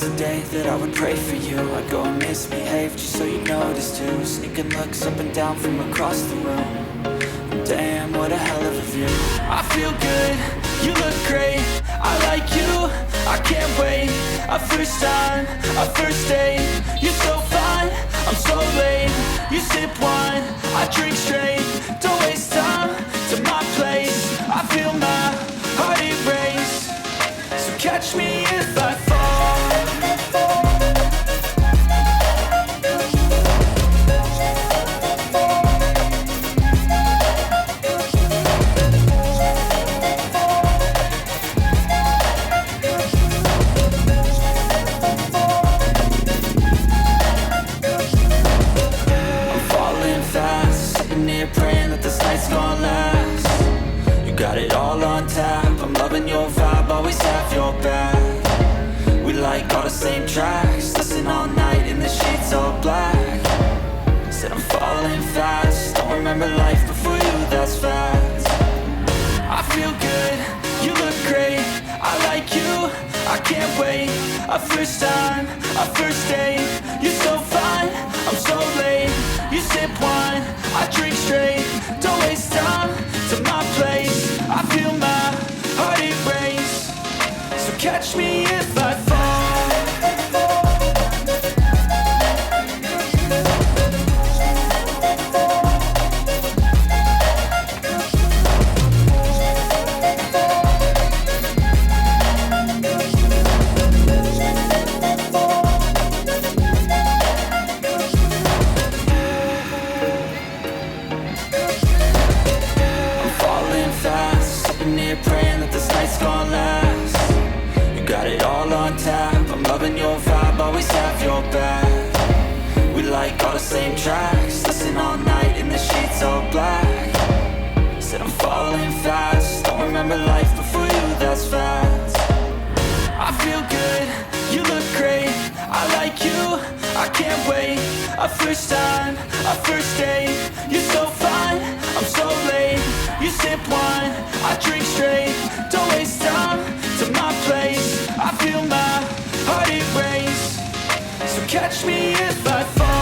the day that I would pray for you. I'd go and misbehave just so you notice too. Sneaking looks up and down from across the room. Damn, what a hell of a view. I feel good, you look great, I like you, I can't wait. A first time, a first date. You're so fine, I'm so late. You sip wine, I drink straight. Don't waste time to my place. I feel my heart erase. So catch me if I fall. Praying that this night's gonna last. You got it all on tap, I'm loving your vibe, always have your back. We like all the same tracks, listen all night in the sheets all black. Said I'm falling fast, don't remember life before you, that's fact. I feel good, you look great, I like you, I can't wait. A first time, a first date. You're so fine, I'm so late. You sip wine, I drink straight. Don't waste time to my place. I feel my heart erase. So catch me if I fall. Praying that this night's gonna last. You got it all on tap, I'm loving your vibe, always have your back. We like all the same tracks, listen all night in the sheets all black. Said I'm falling fast, don't remember life before you, that's fact. I feel good, you look great, I like you, I can't wait. A first time, a first date. You're so fine, I'm so late. You sip wine, I drink straight. Don't waste time to my place. I feel my heart erase. So catch me if I fall.